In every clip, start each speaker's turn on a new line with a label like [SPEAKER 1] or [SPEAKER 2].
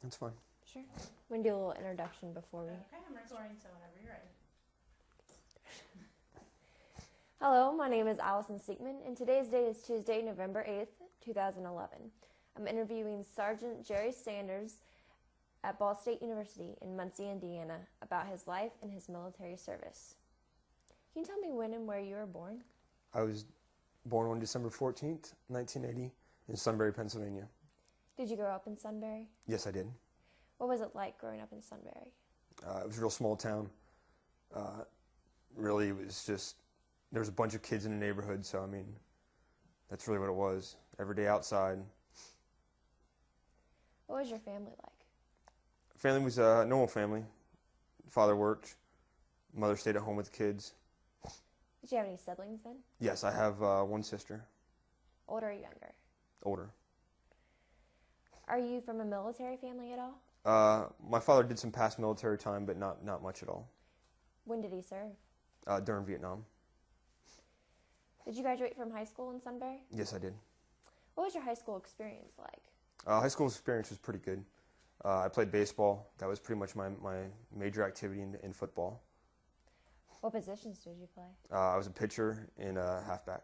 [SPEAKER 1] That's fine.
[SPEAKER 2] Sure. We're going to do a little introduction before we...
[SPEAKER 3] Okay, I'm recording, so whenever you're ready.
[SPEAKER 2] Hello, my name is Allison Siegman, and today's date is Tuesday, November 8th, 2011. I'm interviewing Sergeant Jerry Sanders at Ball State University in Muncie, Indiana, about his life and his military service. Can you tell me when and where you were born?
[SPEAKER 1] I was born on December 14th, 1980, in Sunbury, Pennsylvania.
[SPEAKER 2] Did you grow up in Sunbury?
[SPEAKER 1] Yes, I did.
[SPEAKER 2] What was it like growing up in Sunbury?
[SPEAKER 1] It was a real small town. Really, it was just, there was a bunch of kids in the neighborhood, so I mean, that's really what it was. Every day outside.
[SPEAKER 2] What was your family like?
[SPEAKER 1] Family was a normal family. Father worked. Mother stayed at home with the kids.
[SPEAKER 2] Did you have any siblings then?
[SPEAKER 1] Yes, I have one sister.
[SPEAKER 2] Older or younger?
[SPEAKER 1] Older.
[SPEAKER 2] Are you from a military family at all?
[SPEAKER 1] My father did some past military time, but not much at all.
[SPEAKER 2] When did he serve?
[SPEAKER 1] During Vietnam.
[SPEAKER 2] Did you graduate from high school in Sunbury?
[SPEAKER 1] Yes, I did.
[SPEAKER 2] What was your high school experience like?
[SPEAKER 1] High school experience was pretty good. I played baseball. That was pretty much my major activity in football.
[SPEAKER 2] What positions did you play?
[SPEAKER 1] I was a pitcher and a halfback.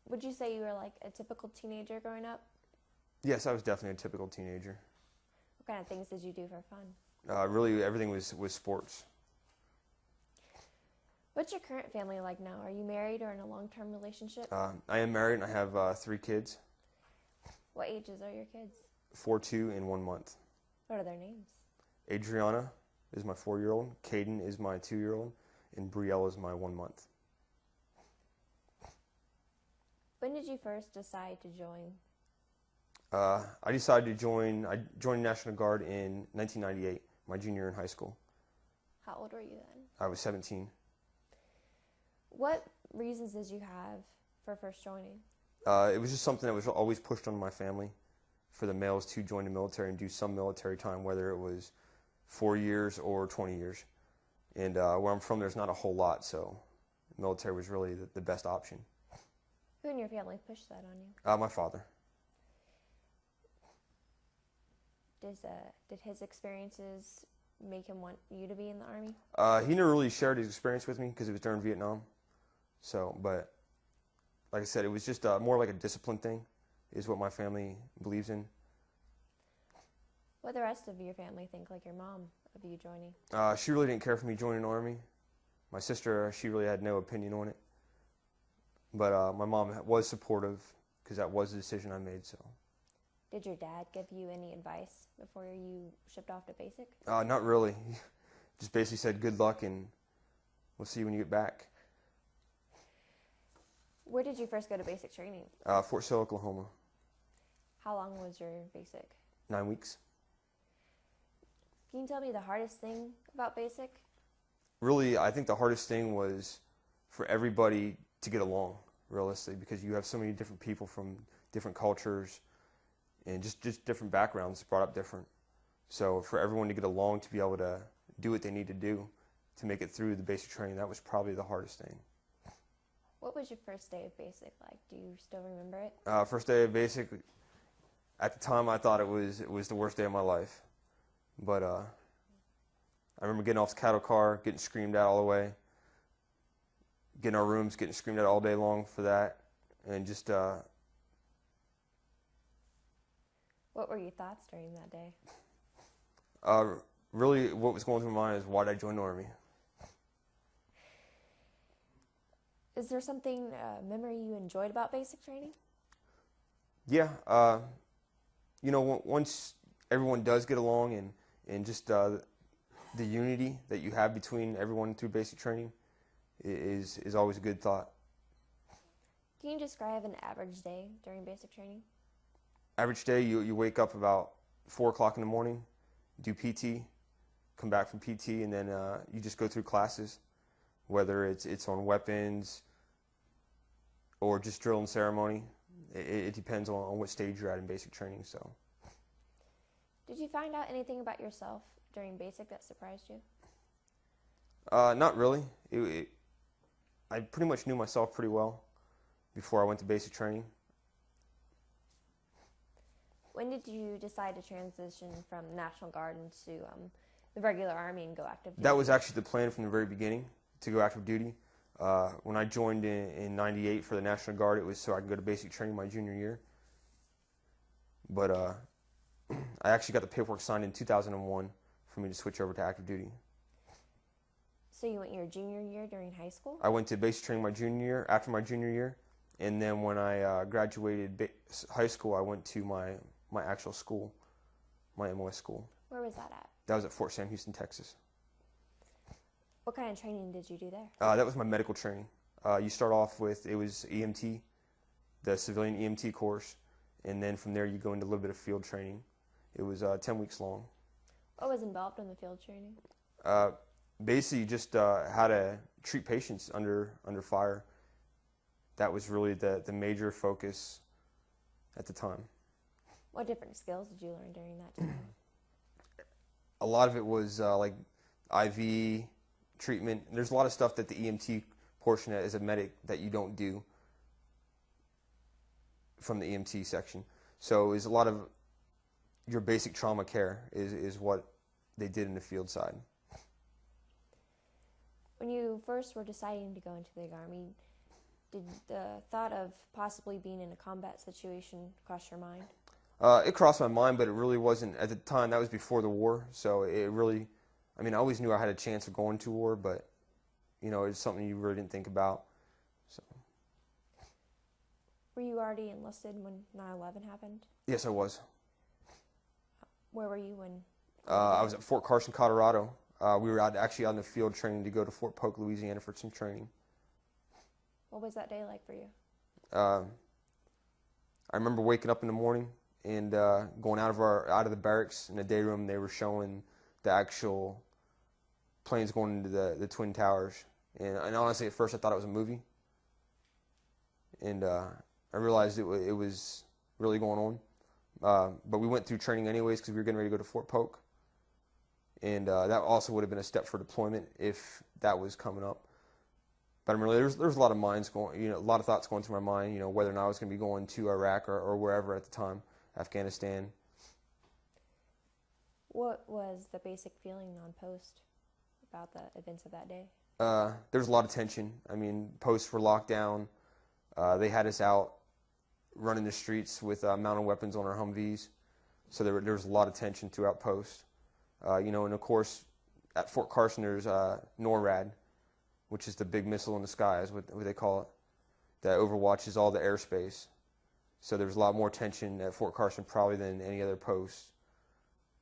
[SPEAKER 2] Would you say you were like a typical teenager growing up?
[SPEAKER 1] Yes, I was definitely a typical teenager.
[SPEAKER 2] What kind of things did you do for fun?
[SPEAKER 1] Really, everything was sports.
[SPEAKER 2] What's your current family like now? Are you married or in a long-term relationship?
[SPEAKER 1] I am married and I have 3 kids.
[SPEAKER 2] What ages are your kids?
[SPEAKER 1] 4, 2, and 1 month.
[SPEAKER 2] What are their names?
[SPEAKER 1] Adriana is my 4-year-old, Caden is my 2-year-old, and Brielle is my 1 month.
[SPEAKER 2] When did you first decide to join?
[SPEAKER 1] I decided to join the National Guard in 1998, my junior year in high school.
[SPEAKER 2] How old were you then?
[SPEAKER 1] I was 17.
[SPEAKER 2] What reasons did you have for first joining?
[SPEAKER 1] It was just something that was always pushed on my family for the males to join the military and do some military time, whether it was 4 years or 20 years. And where I'm from, there's not a whole lot, so the military was really the best option.
[SPEAKER 2] Who in your family pushed that on you?
[SPEAKER 1] My father.
[SPEAKER 2] Did his experiences make him want you to be in the Army?
[SPEAKER 1] He never really shared his experience with me because it was during Vietnam. So, but like I said, it was just more like a discipline thing is what my family believes in.
[SPEAKER 2] What the rest of your family think, like your mom, of you joining?
[SPEAKER 1] She really didn't care for me joining the Army. My sister, she really had no opinion on it. But my mom was supportive because that was the decision I made. So.
[SPEAKER 2] Did your dad give you any advice before you shipped off to basic?
[SPEAKER 1] Not really. Just basically said good luck and we'll see you when you get back.
[SPEAKER 2] Where did you first go to basic training?
[SPEAKER 1] Fort Sill, Oklahoma.
[SPEAKER 2] How long was your basic?
[SPEAKER 1] 9 weeks.
[SPEAKER 2] Can you tell me the hardest thing about basic?
[SPEAKER 1] Really, I think the hardest thing was for everybody to get along, realistically, because you have so many different people from different cultures and just different backgrounds brought up different. So for everyone to get along, to be able to do what they need to do to make it through the basic training, that was probably the hardest thing.
[SPEAKER 2] What was your first day of basic like? Do you still remember it?
[SPEAKER 1] First day of basic, at the time I thought it was the worst day of my life. But I remember getting off the cattle car, getting screamed at all the way, getting our rooms, getting screamed at all day long for that, and just...
[SPEAKER 2] What were your thoughts during that day?
[SPEAKER 1] Really, what was going through my mind is, why did I join the Army?
[SPEAKER 2] Is there something, memory you enjoyed about basic training?
[SPEAKER 1] Yeah. Once everyone does get along and just the unity that you have between everyone through basic training is always a good thought.
[SPEAKER 2] Can you describe an average day during basic training?
[SPEAKER 1] Average day, you wake up about 4 o'clock in the morning, do PT, come back from PT, and then you just go through classes, whether it's on weapons or just drill and ceremony. It depends on what stage you're at in basic training. So.
[SPEAKER 2] Did you find out anything about yourself during basic that surprised you?
[SPEAKER 1] Not really. I pretty much knew myself pretty well before I went to basic training.
[SPEAKER 2] When did you decide to transition from National Guard into the regular Army and go active duty?
[SPEAKER 1] That was actually the plan from the very beginning, to go active duty. When I joined in '98 for the National Guard, it was so I could go to basic training my junior year. But I actually got the paperwork signed in 2001 for me to switch over to active duty.
[SPEAKER 2] So you went your junior year during high school?
[SPEAKER 1] I went to basic training my junior year, after my junior year, and then when I graduated high school, I went to my actual school, my MOS school.
[SPEAKER 2] Where was that at?
[SPEAKER 1] That was at Fort Sam Houston, Texas.
[SPEAKER 2] What kind of training did you do there?
[SPEAKER 1] That was my medical training. You start off with, it was EMT, the civilian EMT course, and then from there you go into a little bit of field training. It was 10 weeks long.
[SPEAKER 2] What was involved in the field training?
[SPEAKER 1] Basically just how to treat patients under fire. That was really the major focus at the time.
[SPEAKER 2] What different skills did you learn during that time?
[SPEAKER 1] A lot of it was like IV treatment. There's a lot of stuff that the EMT portion as a medic that you don't do from the EMT section. So is a lot of your basic trauma care is what they did in the field side.
[SPEAKER 2] When you first were deciding to go into the Army, did the thought of possibly being in a combat situation cross your mind?
[SPEAKER 1] It crossed my mind, but it really wasn't at the time. That was before the war, so it really, I mean, I always knew I had a chance of going to war, but you know, it's something you really didn't think about. So.
[SPEAKER 2] Were you already enlisted when 9/11 happened?
[SPEAKER 1] Yes, I was.
[SPEAKER 2] Where were you when?
[SPEAKER 1] I was at Fort Carson, Colorado. We were actually out in the field training to go to Fort Polk, Louisiana for some training.
[SPEAKER 2] What was that day like for you?
[SPEAKER 1] I remember waking up in the morning and going out of the barracks in the day room. They were showing the actual planes going into the Twin Towers. And honestly, at first I thought it was a movie. And I realized it was really going on. But we went through training anyways because we were getting ready to go to Fort Polk. And that also would have been a step for deployment if that was coming up. But I mean, really, there's a lot of minds going, you know, a lot of thoughts going through my mind, you know, whether or not I was going to be going to Iraq or wherever at the time, Afghanistan.
[SPEAKER 2] What was the basic feeling on post about the events of that day?
[SPEAKER 1] There was a lot of tension. I mean, posts were locked down. They had us out running the streets with mounted weapons on our Humvees. So there was a lot of tension throughout post. You know, and of course, at Fort Carson, there's NORAD, which is the big missile in the sky, is what they call it, that overwatches all the airspace. So there was a lot more tension at Fort Carson probably than any other post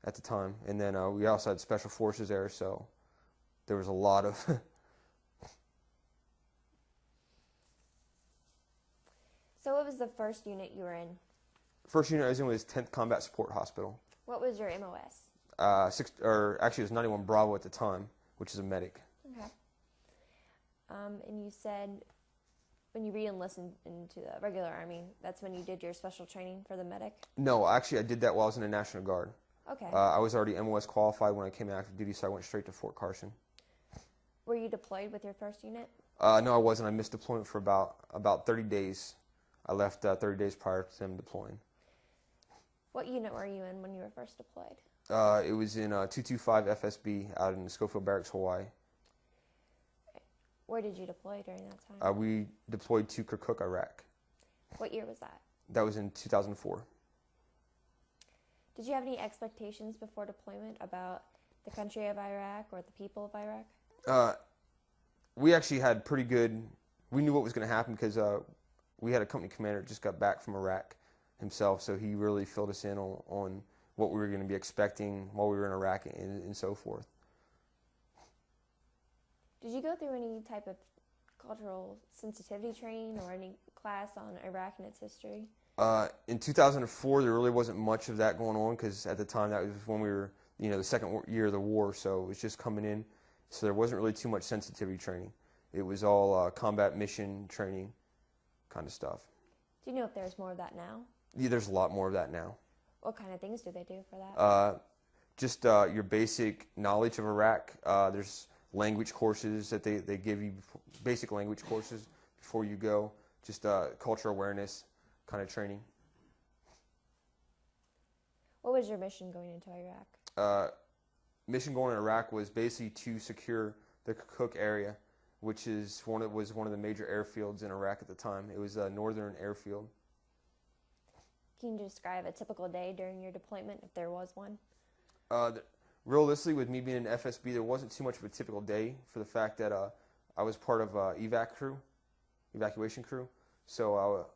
[SPEAKER 1] at the time. And then we also had special forces there, so there was a lot of...
[SPEAKER 2] So what was the first unit you were in?
[SPEAKER 1] First unit I was in was 10th Combat Support Hospital.
[SPEAKER 2] What was your MOS?
[SPEAKER 1] Actually, it was 91 Bravo at the time, which is a medic.
[SPEAKER 2] Okay. And you said when you re-enlisted into the regular Army, that's when you did your special training for the medic?
[SPEAKER 1] No, actually, I did that while I was in the National Guard.
[SPEAKER 2] Okay.
[SPEAKER 1] I was already MOS qualified when I came active duty, so I went straight to Fort Carson.
[SPEAKER 2] Were you deployed with your first unit?
[SPEAKER 1] No, I wasn't. I missed deployment for about 30 days. I left 30 days prior to them deploying.
[SPEAKER 2] What unit were you in when you were first deployed?
[SPEAKER 1] It was in 225 FSB out in Schofield Barracks, Hawaii.
[SPEAKER 2] Where did you deploy during that time?
[SPEAKER 1] We deployed to Kirkuk, Iraq.
[SPEAKER 2] What year was that?
[SPEAKER 1] That was in 2004.
[SPEAKER 2] Did you have any expectations before deployment about the country of Iraq or the people of Iraq?
[SPEAKER 1] We actually had pretty good... We knew what was going to happen because we had a company commander that just got back from Iraq himself, so he really filled us in on what we were going to be expecting while we were in Iraq and so forth.
[SPEAKER 2] Did you go through any type of cultural sensitivity training or any class on Iraq and its history?
[SPEAKER 1] In 2004, there really wasn't much of that going on because at the time that was when we were, you know, the second year of the war, so it was just coming in. So there wasn't really too much sensitivity training. It was all combat mission training kind of stuff.
[SPEAKER 2] Do you know if there's more of that now?
[SPEAKER 1] Yeah, there's a lot more of that now.
[SPEAKER 2] What kind of things do they do for that?
[SPEAKER 1] Just your basic knowledge of Iraq. There's language courses that they give you, basic language courses before you go. Just cultural awareness kind of training.
[SPEAKER 2] was your mission going into Iraq?
[SPEAKER 1] Mission going to Iraq was basically to secure the Kirkuk area, which was one of the major airfields in Iraq at the time. It was a northern airfield.
[SPEAKER 2] Can you describe a typical day during your deployment, if there was one?
[SPEAKER 1] Realistically, with me being an FSB, there wasn't too much of a typical day for the fact that I was part of evacuation crew. So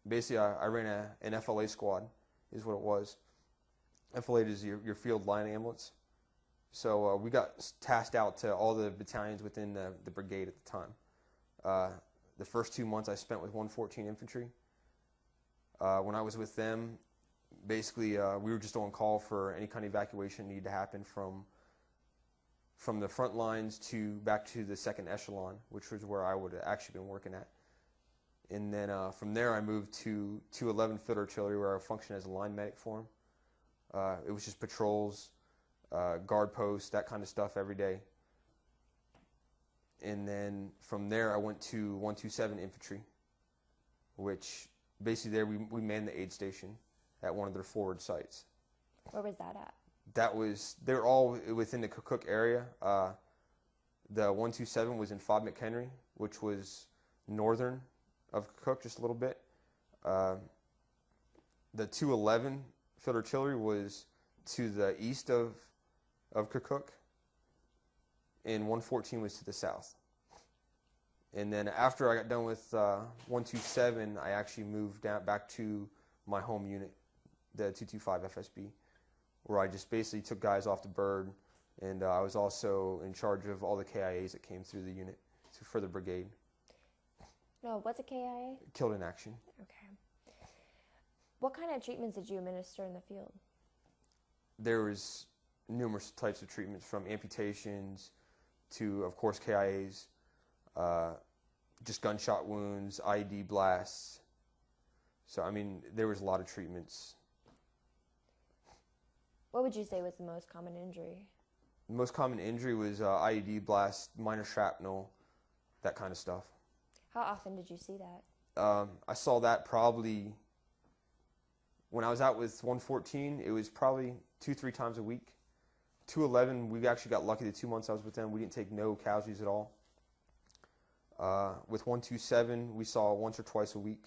[SPEAKER 1] basically, I ran an FLA squad, is what it was. FLA is your field line ambulance. So we got tasked out to all the battalions within the brigade at the time. The first 2 months I spent with 114 Infantry. When I was with them, basically we were just on call for any kind of evacuation needed to happen from the front lines back to the second echelon, which was where I would have actually been working at. And then from there I moved to 211 Field Artillery, where I functioned as a line medic for them. It was just patrols, guard posts, that kind of stuff every day. And then from there I went to 127 Infantry, which basically there we manned the aid station at one of their forward sites.
[SPEAKER 2] Where was that at?
[SPEAKER 1] They're all within the Kirkuk area. The 127 was in Fob McHenry, which was northern of Kirkuk, just a little bit. The 211 Field Artillery was to the east of Kirkuk, and 114 was to the south. And then after I got done with 127, I actually moved back to my home unit, the 225 FSB, where I just basically took guys off the bird, and I was also in charge of all the KIAs that came through the unit for the brigade.
[SPEAKER 2] No, what's a KIA?
[SPEAKER 1] Killed in action.
[SPEAKER 2] Okay. What kind of treatments did you administer in the field?
[SPEAKER 1] There was numerous types of treatments, from amputations to, of course, KIAs, just gunshot wounds, IED blasts. So, I mean, there was a lot of treatments.
[SPEAKER 2] What would you say was the most common injury?
[SPEAKER 1] The most common injury was IED blast, minor shrapnel, that kind of stuff.
[SPEAKER 2] How often did you see that?
[SPEAKER 1] I saw that probably, when I was out with 114, it was probably 2-3 times a week. 211, we actually got lucky the 2 months I was with them. We didn't take no casualties at all. With 127, we saw once or twice a week.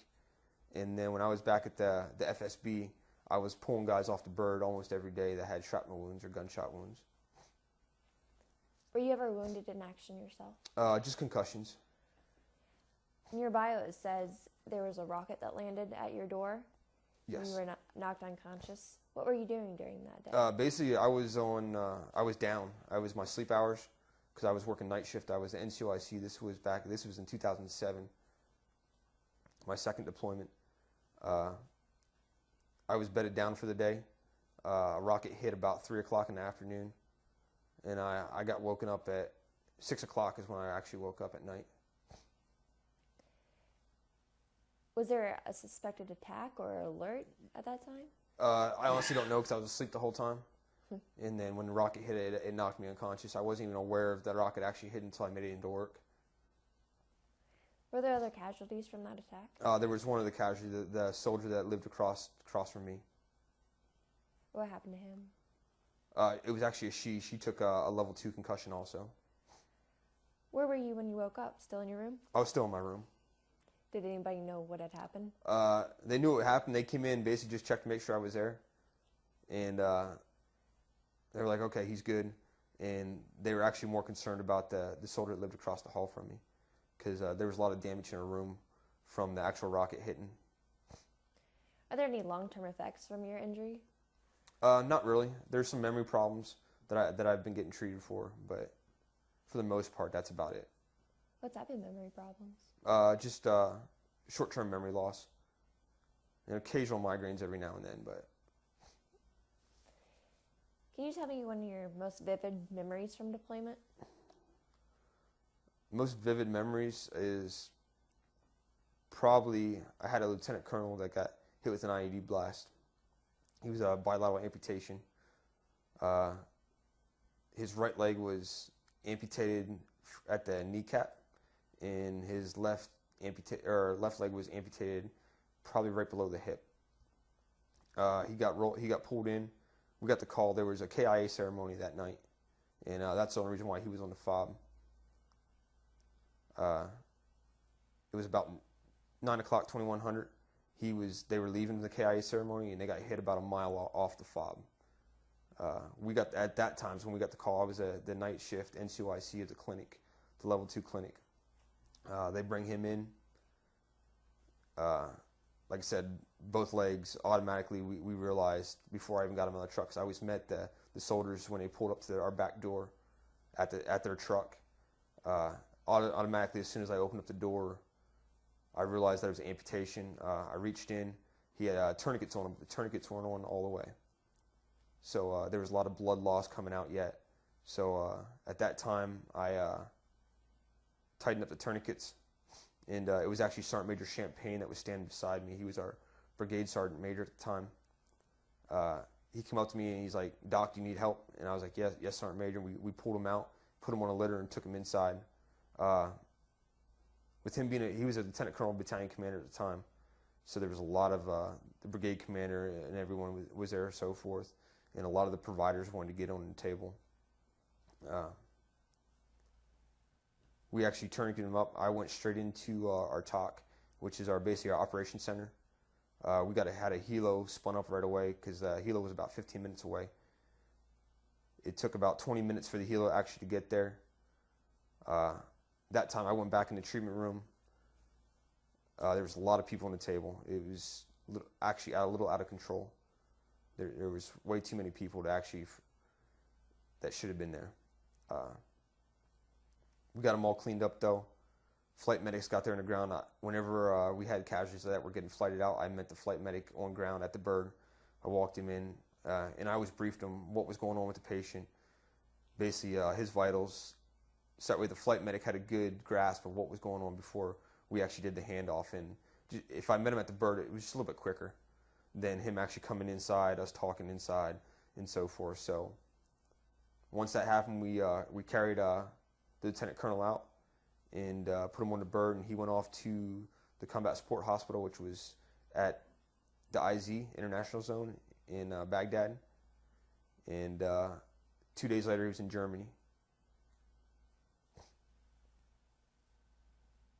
[SPEAKER 1] And then when I was back at the FSB, I was pulling guys off the bird almost every day that had shrapnel wounds or gunshot wounds.
[SPEAKER 2] Were you ever wounded in action yourself?
[SPEAKER 1] Just concussions.
[SPEAKER 2] In your bio, it says there was a rocket that landed at your door.
[SPEAKER 1] Yes.
[SPEAKER 2] And you were knocked unconscious. What were you doing during that day?
[SPEAKER 1] Basically, I was down. I was my sleep hours, because I was working night shift. I was at NCOIC. This was in 2007. My second deployment. I was bedded down for the day. A rocket hit about 3 o'clock in the afternoon, and I got woken up at 6 o'clock is when I actually woke up at night.
[SPEAKER 2] Was there a suspected attack or alert at that time?
[SPEAKER 1] I honestly don't know, because I was asleep the whole time. And then when the rocket hit, it knocked me unconscious. I wasn't even aware of that rocket actually hit until I made it into work.
[SPEAKER 2] Were there other casualties from that attack?
[SPEAKER 1] There was one of the casualties, the soldier that lived across from me.
[SPEAKER 2] What happened to him?
[SPEAKER 1] It was actually a she. She took a level 2 concussion also.
[SPEAKER 2] Where were you when you woke up? Still in your room?
[SPEAKER 1] I was still in my room.
[SPEAKER 2] Did anybody know what had happened?
[SPEAKER 1] They knew what happened. They came in, basically just checked to make sure I was there. And they were like, okay, he's good. And they were actually more concerned about the soldier that lived across the hall from me, because there was a lot of damage in her room from the actual rocket hitting.
[SPEAKER 2] Are there any long-term effects from your injury?
[SPEAKER 1] Not really. There's some memory problems that I've been getting treated for, but for the most part, that's about it.
[SPEAKER 2] What's type of memory problems?
[SPEAKER 1] Just short-term memory loss. And occasional migraines every now and then, but...
[SPEAKER 2] Can you tell me one of your most vivid memories from deployment?
[SPEAKER 1] Most vivid memories is probably I had a lieutenant colonel that got hit with an IED blast. He was a bilateral amputation. His right leg was amputated at the kneecap, and his left leg was amputated probably right below the hip. He got pulled in we got the call. There was a KIA ceremony that night, and that's the only reason why he was on the fob. It was about 9 o'clock, 2100. They were leaving the KIA ceremony, and they got hit about a mile off the fob. We got, at that time, when we got the call, I was at the night shift NCOIC at the clinic, the level 2 clinic. They bring him in. Like I said, both legs, automatically we realized before I even got him on the truck, because I always met the soldiers when they pulled up to our back door at their truck. Automatically, as soon as I opened up the door, I realized that it was amputation. I reached in. He had tourniquets on him, but the tourniquets weren't on all the way. So there was a lot of blood loss coming out yet. So at that time, I tightened up the tourniquets. And it was actually Sergeant Major Champagne that was standing beside me. He was our brigade sergeant major at the time. He came up to me and he's like, "Doc, do you need help?" And I was like, "Yes, Sergeant Major." We pulled him out, put him on a litter, and took him inside. With him being he was a lieutenant colonel battalion commander at the time, so there was a lot of the brigade commander and everyone was there, and so forth, and a lot of the providers wanted to get on the table. We actually tourniqueted him up. I went straight into our TOC, which is basically our operations center. We had a helo spun up right away because helo was about 15 minutes away. It took about 20 minutes for the helo actually to get there. That time I went back in the treatment room. There was a lot of people on the table. It was actually a little out of control. There was way too many people that should have been there. We got them all cleaned up though. Flight medics got there on the ground. Whenever we had casualties that were getting flighted out, I met the flight medic on ground at the bird. I walked him in, and I was briefed on what was going on with the patient. Basically, his vitals. So that way the flight medic had a good grasp of what was going on before we actually did the handoff. And if I met him at the bird, it was just a little bit quicker than him actually coming inside, us talking inside, and so forth. So once that happened, we carried the lieutenant colonel out and put him on the bird, and he went off to the combat support hospital, which was at the IZ International Zone in Baghdad. And 2 days later, he was in Germany.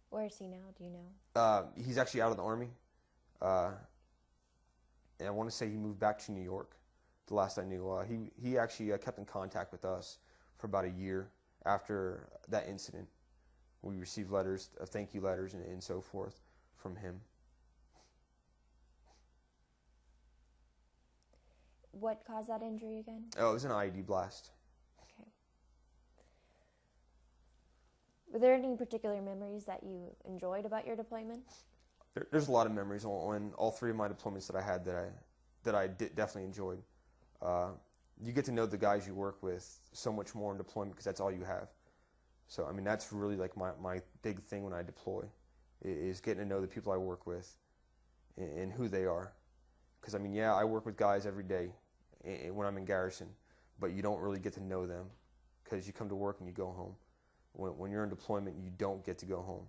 [SPEAKER 2] Where is he now? Do you know?
[SPEAKER 1] He's actually out of the Army. And I want to say he moved back to New York, the last I knew. He actually kept in contact with us for about a year after that incident. We received letters, thank you letters, and so forth from him.
[SPEAKER 2] What caused that injury again?
[SPEAKER 1] Oh, it was an IED blast.
[SPEAKER 2] Okay. Were there any particular memories that you enjoyed about your deployment?
[SPEAKER 1] There's a lot of memories on all three of my deployments that I had that I definitely enjoyed. You get to know the guys you work with so much more in deployment because that's all you have. So, I mean, that's really like my big thing when I deploy, is getting to know the people I work with and who they are. Because, I mean, yeah, I work with guys every day when I'm in garrison, but you don't really get to know them because you come to work and you go home. When you're in deployment, you don't get to go home.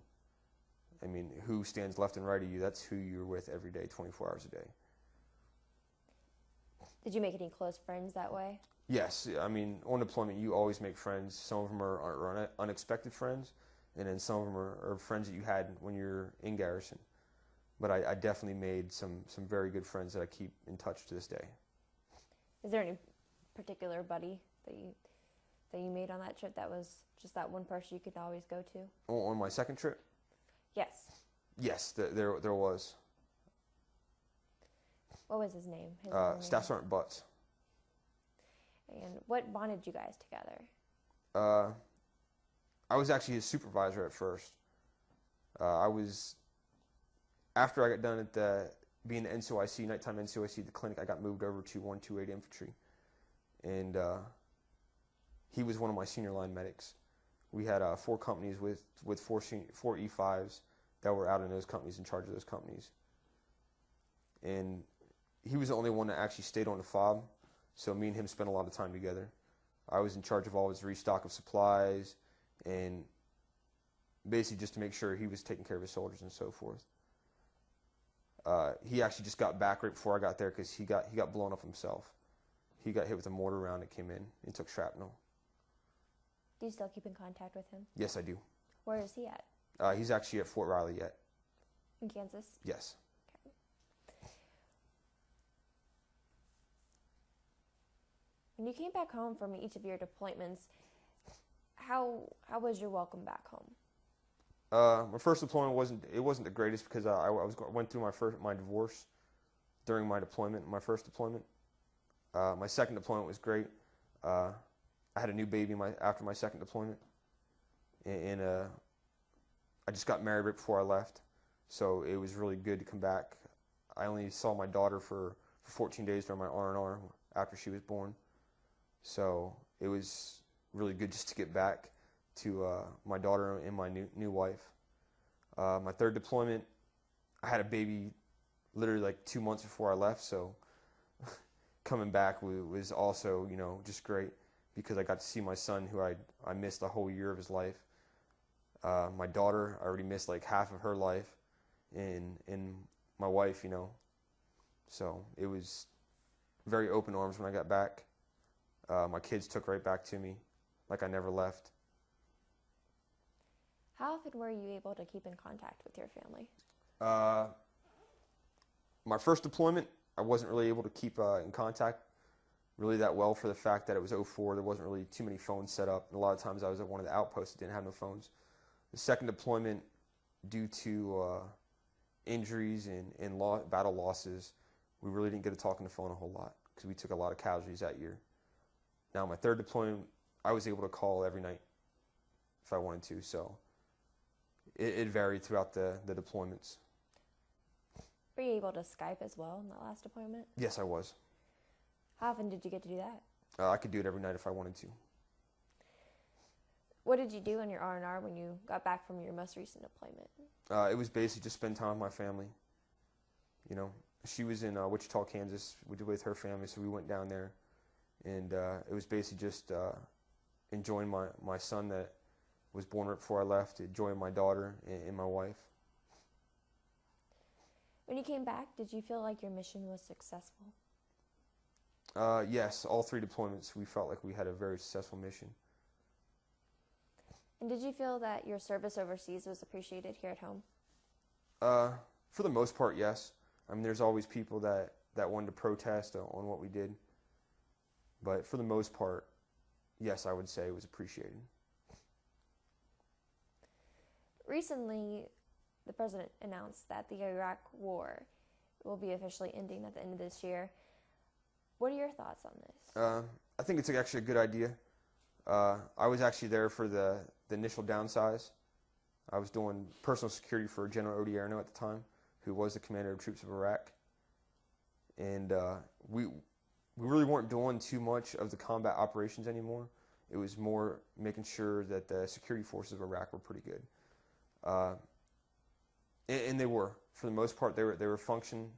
[SPEAKER 1] I mean, who stands left and right of you, that's who you're with every day, 24 hours a day.
[SPEAKER 2] Did you make any close friends that way?
[SPEAKER 1] Yes. I mean, on deployment, you always make friends. Some of them are unexpected friends, and then some of them are friends that you had when you're in garrison. But I definitely made some very good friends that I keep in touch to this day.
[SPEAKER 2] Is there any particular buddy that you made on that trip that was just that one person you could always go to?
[SPEAKER 1] On my second trip?
[SPEAKER 2] Yes.
[SPEAKER 1] Yes, there was.
[SPEAKER 2] What was his name?
[SPEAKER 1] Staff Sergeant Butts.
[SPEAKER 2] And what bonded you guys together?
[SPEAKER 1] I was actually his supervisor at first. After I got done at being the NCOIC, nighttime NCOIC, the clinic, I got moved over to 128 Infantry. And he was one of my senior line medics. We had 4 companies with 4 E5s that were out in those companies, in charge of those companies. And he was the only one that actually stayed on the fob, so me and him spent a lot of time together. I was in charge of all his restock of supplies and basically just to make sure he was taking care of his soldiers and so forth. He actually just got back right before I got there because he got blown up himself. He got hit with a mortar round that came in and took shrapnel.
[SPEAKER 2] Do you still keep in contact with him?
[SPEAKER 1] Yes, I do.
[SPEAKER 2] Where is he at?
[SPEAKER 1] He's actually at Fort Riley yet.
[SPEAKER 2] In Kansas?
[SPEAKER 1] Yes.
[SPEAKER 2] Okay. When you came back home from each of your deployments, how was your welcome back home?
[SPEAKER 1] My first deployment wasn't the greatest because I went through my divorce during my deployment, my first deployment. My second deployment was great. I had a new baby after my second deployment, and I just got married right before I left, so it was really good to come back. I only saw my daughter for 14 days during my R&R after she was born, so it was really good just to get back to my daughter and my new wife. My third deployment, I had a baby literally like 2 months before I left, so coming back was also, just great because I got to see my son, who I missed a whole year of his life. My daughter, I already missed like half of her life, and my wife, So it was very open arms when I got back. My kids took right back to me, like I never left.
[SPEAKER 2] How often were you able to keep in contact with your family?
[SPEAKER 1] My first deployment, I wasn't really able to keep in contact really that well for the fact that it was 2004. There wasn't really too many phones set up, and a lot of times I was at one of the outposts that didn't have no phones. The second deployment, due to injuries and battle losses, we really didn't get to talk on the phone a whole lot because we took a lot of casualties that year. Now, my third deployment, I was able to call every night if I wanted to, so it varied throughout the deployments.
[SPEAKER 2] Were you able to Skype as well in that last deployment?
[SPEAKER 1] Yes, I was.
[SPEAKER 2] How often did you get to do that?
[SPEAKER 1] I could do it every night if I wanted to.
[SPEAKER 2] What did you do on your R&R when you got back from your most recent deployment?
[SPEAKER 1] It was basically just spend time with my family. She was in Wichita, Kansas with her family, so we went down there. And it was basically just enjoying my son that was born right before I left, enjoying my daughter and my wife.
[SPEAKER 2] When you came back, did you feel like your mission was successful?
[SPEAKER 1] Yes, all 3 deployments, we felt like we had a very successful mission.
[SPEAKER 2] And did you feel that your service overseas was appreciated here at home?
[SPEAKER 1] For the most part, yes. I mean, there's always people that wanted to protest on what we did. But for the most part, yes, I would say it was appreciated.
[SPEAKER 2] Recently, the president announced that the Iraq War will be officially ending at the end of this year. What are your thoughts on this?
[SPEAKER 1] I think it's actually a good idea. I was actually there for the initial downsize. I was doing personal security for General Odierno at the time, who was the commander of troops of Iraq. And we really weren't doing too much of the combat operations anymore. It was more making sure that the security forces of Iraq were pretty good. And they were. For the most part, they were functioning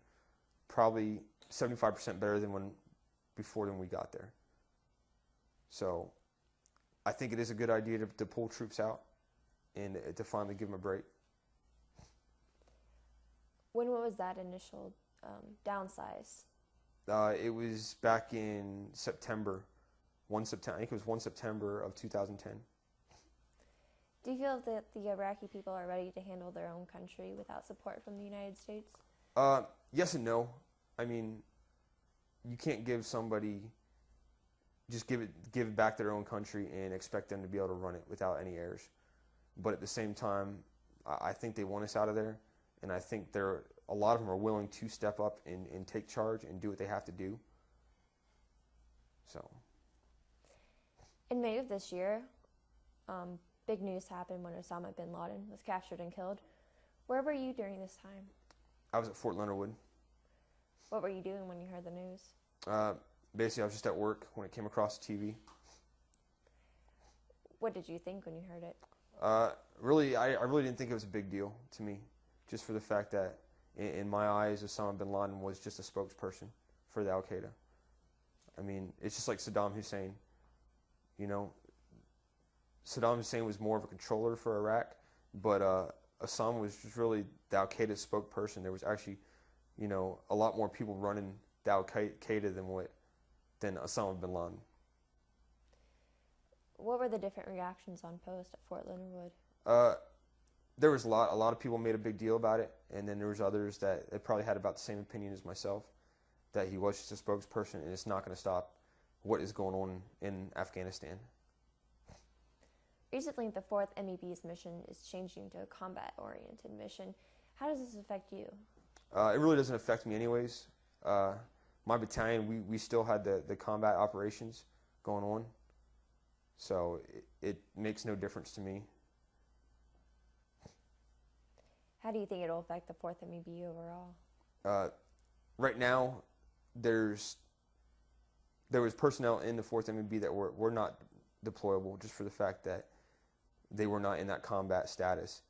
[SPEAKER 1] probably 75% better than before we got there. So I think it is a good idea to pull troops out and to finally give them a break.
[SPEAKER 2] When was that initial downsize?
[SPEAKER 1] It was back in September. I think it was 1 September of 2010.
[SPEAKER 2] Do you feel that the Iraqi people are ready to handle their own country without support from the United States?
[SPEAKER 1] Yes and no. I mean, you can't give somebody, just give back their own country and expect them to be able to run it without any errors. But at the same time, I think they want us out of there, and I think a lot of them are willing to step up and take charge and do what they have to do. So.
[SPEAKER 2] In May of this year, big news happened when Osama bin Laden was captured and killed. Where were you during this time?
[SPEAKER 1] I was at Fort Leonard Wood.
[SPEAKER 2] What were you doing when you heard the news?
[SPEAKER 1] Basically, I was just at work when it came across the TV.
[SPEAKER 2] What did you think when you heard it?
[SPEAKER 1] Really, I really didn't think it was a big deal to me, just for the fact that, in my eyes, Osama bin Laden was just a spokesperson for the Al-Qaeda. I mean, it's just like Saddam Hussein. Saddam Hussein was more of a controller for Iraq, but Osama was just really the Al-Qaeda spokesperson. There was actually, a lot more people running the Al-Qaeda than what than Osama bin Laden.
[SPEAKER 2] What were the different reactions on post at Fort Leonard Wood?
[SPEAKER 1] There was a lot of people made a big deal about it, and then there was others that probably had about the same opinion as myself, that he was just a spokesperson and it's not going to stop what is going on in Afghanistan.
[SPEAKER 2] Recently, the 4th MEB's mission is changing to a combat-oriented mission. How does this affect you?
[SPEAKER 1] It really doesn't affect me anyways. My battalion, we still had the combat operations going on, so it makes no difference to me.
[SPEAKER 2] How do you think it'll affect the 4th MEB overall?
[SPEAKER 1] Right now, there was personnel in the 4th MEB that were not deployable just for the fact that they were not in that combat status.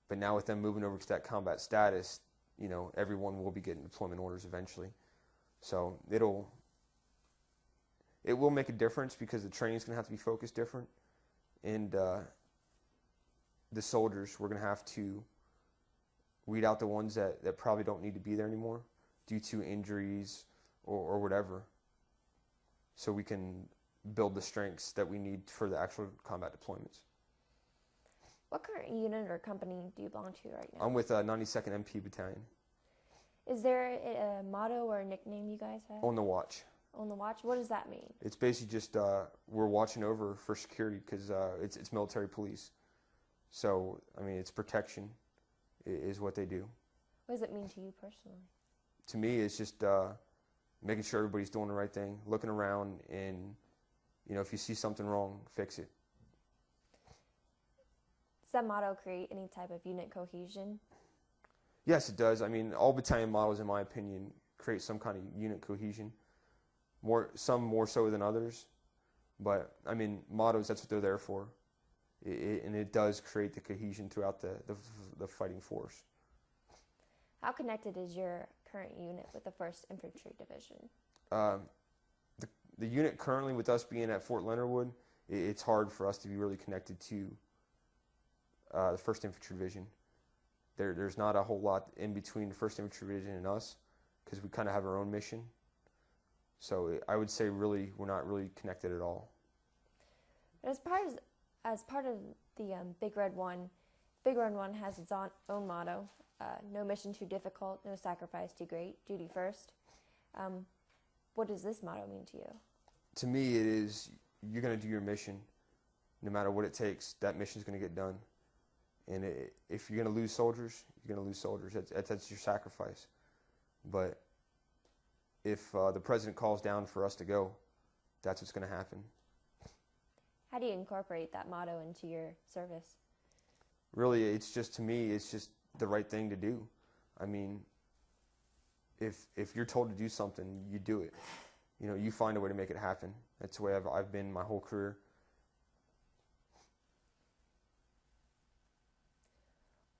[SPEAKER 1] But now with them moving over to that combat status, you know, everyone will be getting deployment orders eventually. So it will make a difference because the training's going to have to be focused different. And the soldiers, we're going to have to weed out the ones that probably don't need to be there anymore due to injuries or whatever, so we can build the strengths that we need for the actual combat deployments.
[SPEAKER 2] What current unit or company do you belong to right now?
[SPEAKER 1] I'm with 92nd MP Battalion.
[SPEAKER 2] Is there a motto or a nickname you guys have?
[SPEAKER 1] On the watch.
[SPEAKER 2] On the watch? What does that mean?
[SPEAKER 1] It's basically just we're watching over for security because it's military police. So, I mean, it's protection is what they do.
[SPEAKER 2] What does it mean to you personally?
[SPEAKER 1] To me, it's just making sure everybody's doing the right thing, looking around, and, you know, if you see something wrong, fix it.
[SPEAKER 2] Does that motto create any type of unit cohesion?
[SPEAKER 1] Yes, it does. I mean, all battalion models, in my opinion, create some kind of unit cohesion. Some more so than others. But, I mean, mottos, that's what they're there for. And it does create the cohesion throughout the fighting force.
[SPEAKER 2] How connected is your current unit with the First Infantry Division?
[SPEAKER 1] The unit currently, with us being at Fort Leonard Wood, it's hard for us to be really connected to the First Infantry Division. There's not a whole lot in between the First Infantry Division and us because we kind of have our own mission. So I would say really we're not really connected at all.
[SPEAKER 2] As part of the Big Red One has its own motto, no mission too difficult, no sacrifice too great, duty first. What does this motto mean to you?
[SPEAKER 1] To me, it is you're going to do your mission no matter what it takes. That mission's going to get done. And if you're going to lose soldiers, you're going to lose soldiers. That's your sacrifice. But if the president calls down for us to go, that's what's going to happen.
[SPEAKER 2] How do you incorporate that motto into your service?
[SPEAKER 1] Really, it's just, to me, it's just the right thing to do. I mean, if you're told to do something, you do it. You know, you find a way to make it happen. That's the way I've been my whole career.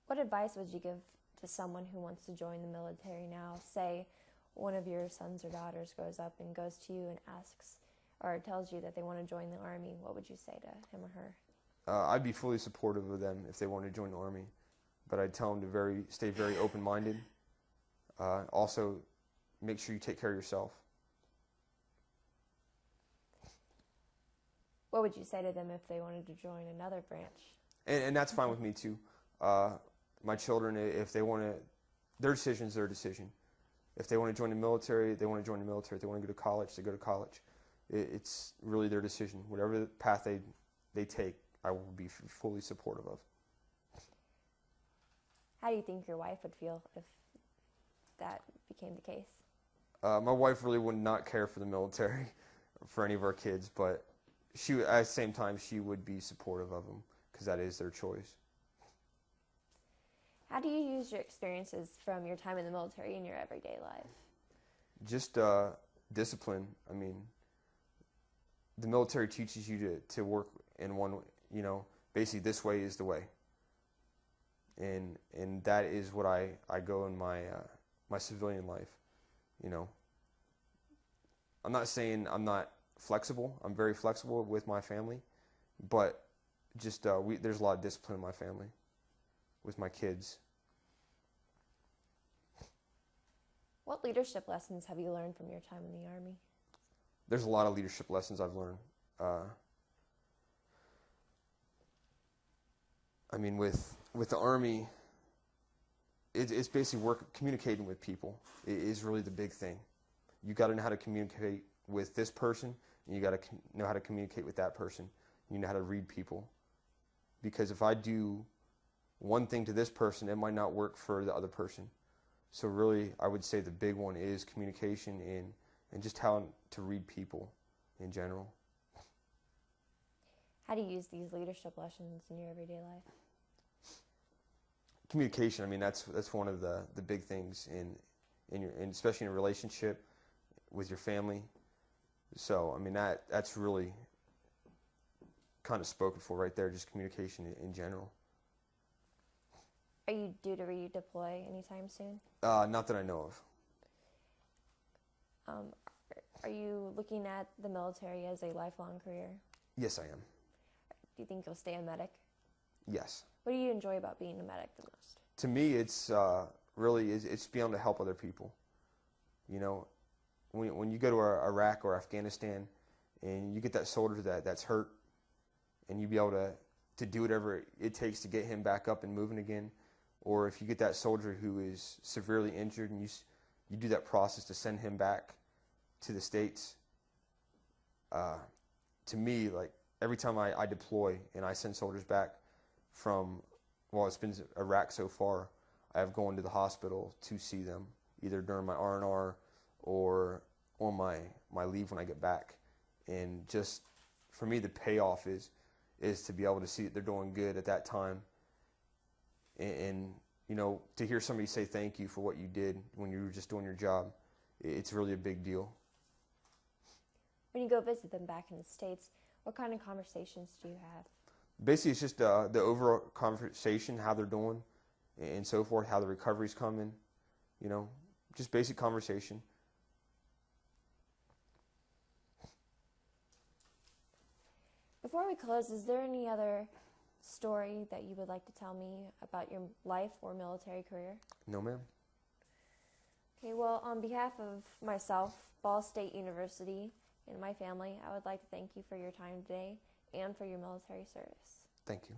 [SPEAKER 2] What advice would you give to someone who wants to join the military now? Say one of your sons or daughters grows up and goes to you and asks or tells you that they want to join the Army. What would you say to him or her?
[SPEAKER 1] I'd be fully supportive of them if they want to join the Army, but I'd tell them to stay very open-minded. Also, make sure you take care of yourself.
[SPEAKER 2] What would you say to them if they wanted to join another branch?
[SPEAKER 1] And that's fine with me too. My children, if they want to, their decision's their decision. If they want to join the military, they want to join the military. If they want to go to college, they go to college. It's really their decision. Whatever path they take, I will be fully supportive of.
[SPEAKER 2] How do you think your wife would feel if that became the case?
[SPEAKER 1] My wife really would not care for the military for any of our kids, but at the same time, she would be supportive of them because that is their choice.
[SPEAKER 2] How do you use your experiences from your time in the military in your everyday life?
[SPEAKER 1] Just discipline. I mean, the military teaches you to work in one, you know, basically this way is the way. And that is what I go in my civilian life, you know. I'm not saying I'm not flexible. I'm very flexible with my family, but just there's a lot of discipline in my family with my kids.
[SPEAKER 2] What leadership lessons have you learned from your time in the Army?
[SPEAKER 1] there's a lot of leadership lessons I've learned. I mean, with the Army, it's basically communicating with people is really the big thing. You got to know how to communicate with this person, and you got to know how to communicate with that person. You know how to read people, because if I do one thing to this person, it might not work for the other person. So really, I would say the big one is communication and just how to read people in general.
[SPEAKER 2] How do you use these leadership lessons in your everyday life?
[SPEAKER 1] Communication, I mean, that's one of the big things in especially in a relationship with your family. So, I mean, that's really kind of spoken for right there, just communication in general.
[SPEAKER 2] Are you due to redeploy anytime soon?
[SPEAKER 1] Not that I know of.
[SPEAKER 2] Are you looking at the military as a lifelong career?
[SPEAKER 1] Yes, I am.
[SPEAKER 2] Do you think you'll stay a medic?
[SPEAKER 1] Yes.
[SPEAKER 2] What do you enjoy about being a medic the most?
[SPEAKER 1] To me, it's really it's being able to help other people. You know, when you go to Iraq or Afghanistan, and you get that soldier that's hurt, and you be able to do whatever it takes to get him back up and moving again, or if you get that soldier who is severely injured and you do that process to send him back to the States. To me, like every time I deploy and I send soldiers back from, well, it's been Iraq so far, I have gone to the hospital to see them, either during my R&R or on my leave when I get back. And just, for me, the payoff is to be able to see that they're doing good at that time. And you know, to hear somebody say thank you for what you did when you were just doing your job, it's really a big deal.
[SPEAKER 2] When you go visit them back in the States, what kind of conversations do you have?
[SPEAKER 1] Basically, it's just the overall conversation, how they're doing, and so forth, how the recovery's coming, you know, just basic conversation.
[SPEAKER 2] Before we close, is there any other story that you would like to tell me about your life or military career?
[SPEAKER 1] No, ma'am.
[SPEAKER 2] Okay, well, on behalf of myself, Ball State University, and my family, I would like to thank you for your time today and for your military service.
[SPEAKER 1] Thank you.